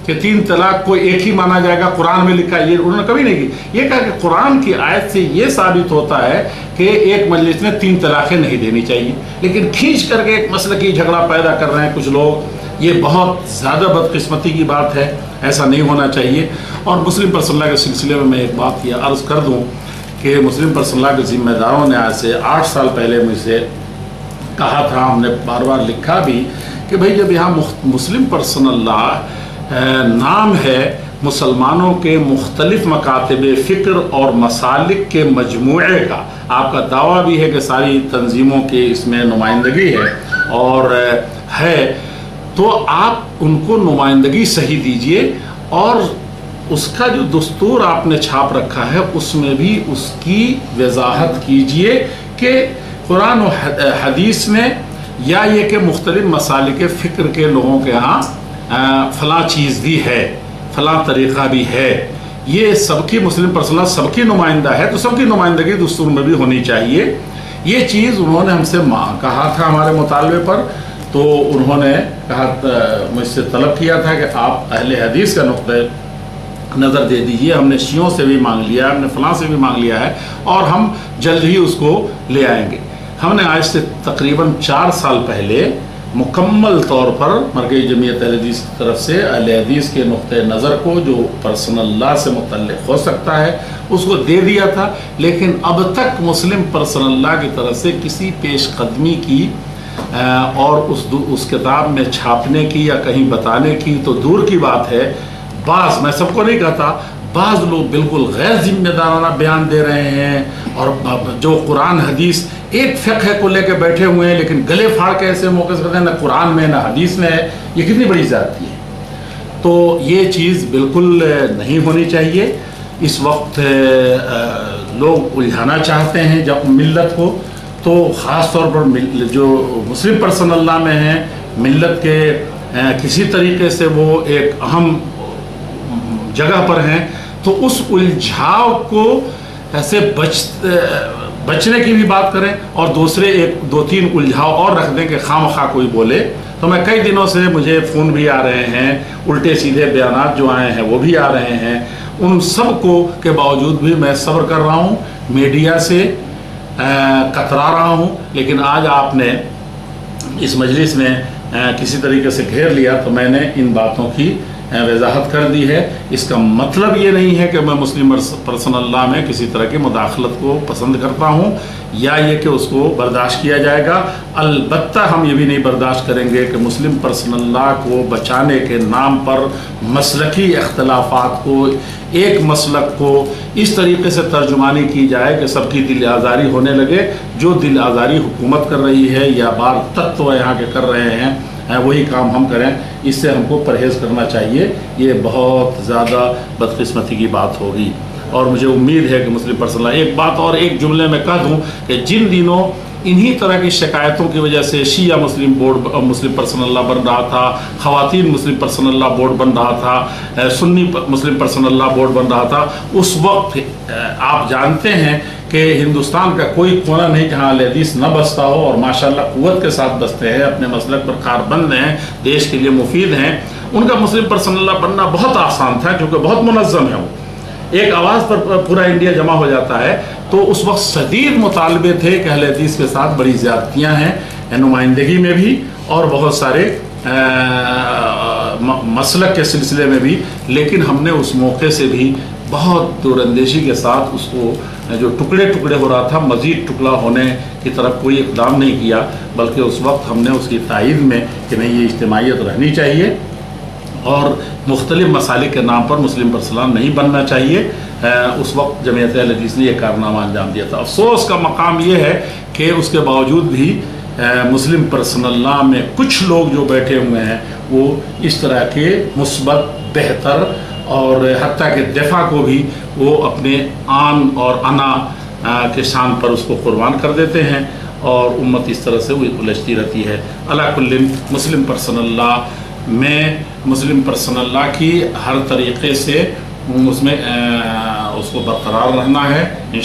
کہ 3 तलाक को एक ही माना जाएगा, कुरान में लिखा है, ये उन्होंने कभी नहीं की। ये कहा कि कुरान की आयत से ये साबित होता है कि एक मजलिस में 3 तलाक़ें नहीं देनी चाहिए, लेकिन खींच करके एक मसलकी झगड़ा पैदा कर रहे हैं कुछ लोग। ये बहुत ज़्यादा बदकिस्मती की बात है, ऐसा नहीं होना चाहिए। और मुस्लिम पर्सनल के सिलसिले में मैं एक बात ये अर्ज़ कर दूँ कि मुस्लिम पर्सनल के ज़िम्मेदारों ने आज से 8 साल पहले मुझसे कहा था, हमने बार बार लिखा भी कि भाई जब यहाँ मुस्लिम पर्सनल नाम है मुसलमानों के मुख्तलिफ मकातब फ़िक्र और मसालिक के मजमूए का, आपका दावा भी है कि सारी तंजीमों की इसमें नुमाइंदगी है और है, तो आप उनको नुमाइंदगी सही दीजिए और उसका जो दस्तूर आपने छाप रखा है उसमें भी उसकी वजाहत कीजिए कि कुरान और हदीस में या ये कि मुख्तलिफ मसालिक फ़िक्र के लोगों के यहाँ फ़लाँ चीज़ भी है, फ़लाँ तरीक़ा भी है। ये सबकी मुस्लिम पर्सनल सबकी नुमाइंदा है, तो सबकी नुमाइंदगी दस्तूर में भी होनी चाहिए। ये चीज़ उन्होंने हमसे कहा था हमारे मुतालबे पर, तो उन्होंने कहा मुझसे तलब किया था कि आप अहले हदीस का नुक्ता नज़र दे दीजिए। हमने शियों से भी मांग लिया, हमने फ़लाँ से भी मांग लिया है और हम जल्द ही उसको ले आएंगे। हमने आज से तकरीबन 4 साल पहले मुकम्मल तौर पर मरकज़ी जमीयत अहले हदीस की तरफ से अहले हदीस के नुक्ते नज़र को जो पर्सनल लॉ से मुतल्लिक़ हो सकता है उसको दे दिया था, लेकिन अब तक मुस्लिम पर्सनल लॉ की तरफ से किसी पेशकदमी की और उस किताब में छापने की या कहीं बताने की तो दूर की बात है। बाज़, मैं सबको नहीं कहता, बाज़ लोग बिल्कुल गैर जिम्मेदाराना बयान दे रहे हैं और जो कुरान हदीस एक फ़िक़्ह को लेके बैठे हुए हैं, लेकिन गले फाड़ के ऐसे मौके से कहते हैं ना कुरान में ना हदीस में है। ये कितनी बड़ी ज़्यादती है। तो ये चीज़ बिल्कुल नहीं होनी चाहिए। इस वक्त लोग उलझाना चाहते हैं जब मिल्लत को, तो ख़ास तौर पर जो मुस्लिम पर्सनल लॉ में हैं, मिल्लत के किसी तरीके से वो एक अहम जगह पर हैं, तो उस उलझाव को ऐसे बचने की भी बात करें और दूसरे 1-2-3 उलझाव और रख दें कि खामखा कोई बोले। तो मैं कई दिनों से मुझे फ़ोन भी आ रहे हैं, उल्टे सीधे बयानात जो आए हैं वो भी आ रहे हैं, उन सब को के बावजूद भी मैं सब्र कर रहा हूँ, मीडिया से कतरा रहा हूँ। लेकिन आज आपने इस मजलिस में किसी तरीके से घेर लिया तो मैंने इन बातों की वजाहत कर दी है। इसका मतलब ये नहीं है कि मैं मुस्लिम पर्सनल लॉ में किसी तरह की मुदाखलत को पसंद करता हूँ या ये कि उसको बर्दाश्त किया जाएगा। अलबत्ता हम ये भी नहीं बर्दाश्त करेंगे कि मुस्लिम पर्सनल लॉ को बचाने के नाम पर मसलकी इख्तलाफात को, एक मसलक को इस तरीके से तर्जुमानी की जाए कि सबकी दिल आज़ारी होने लगे। जो दिल आज़ारी हुकूमत कर रही है या बार तत्व यहाँ के कर रहे हैं वही काम हम करें, इससे हमको परहेज़ करना चाहिए। ये बहुत ज़्यादा बदकिस्मती की बात होगी और मुझे उम्मीद है कि मुस्लिम पर्सनल, एक बात और एक जुमले में कह दूं कि जिन दिनों इन्हीं तरह की शिकायतों की वजह से शिया मुस्लिम बोर्ड मुस्लिम पर्सनल लॉ बन रहा था, ख़वातीन मुस्लिम पर्सनल लॉ बोर्ड बन रहा था, सुन्नी मुस्लिम पर्सनल लॉ बोर्ड बन रहा था, उस वक्त आप जानते हैं कि हिंदुस्तान का कोई कोना नहीं जहाँ अहले हदीस न बसता हो और माशाल्लाह क़ुव्वत के साथ बसते हैं, अपने मसलक पर कारबंद हैं, देश के लिए मुफीद हैं। उनका मुस्लिम पर्सनल लॉ बनना बहुत आसान था क्योंकि बहुत मुनज़्ज़म है। वो एक आवाज़ पर पूरा इंडिया जमा हो जाता है। तो उस वक्त शदीद मुतालबे थे कि अहले हदीस के साथ बड़ी ज़्यादतियाँ हैं नुमाइंदगी में भी और बहुत सारे मसलक के सिलसिले में भी, लेकिन हमने उस मौके से भी बहुत दूरअंदेशी के साथ उसको जो टुकड़े टुकड़े हो रहा था मज़ीद टुकड़ा होने की तरफ कोई इक़दाम नहीं किया, बल्कि उस वक्त हमने उसकी तायीद में कि नहीं ये इज्तिमाइयत रहनी चाहिए और मुख्तलिफ मसालिक के नाम पर मुस्लिम पर्सनल नहीं बनना चाहिए। उस वक्त जमीयत अहले हदीस ने यह कारनामा अंजाम दिया था। अफसोस का मकाम यह है कि उसके बावजूद भी मुस्लिम पर्सनल लॉ में कुछ लोग जो बैठे हुए हैं वो इस तरह के मुस्बत, बेहतर और हत्ता के दफ़ा को भी वो अपने आन और अना के शान पर उसको कुर्बान कर देते हैं और उम्मत इस तरह से उलझती रहती है। अला कुल्लिन मुस्लिम पर्सनल लॉ में मुस्लिम पर्सनल लॉ की हर तरीक़े से उसमें उसको बरकरार रहना है।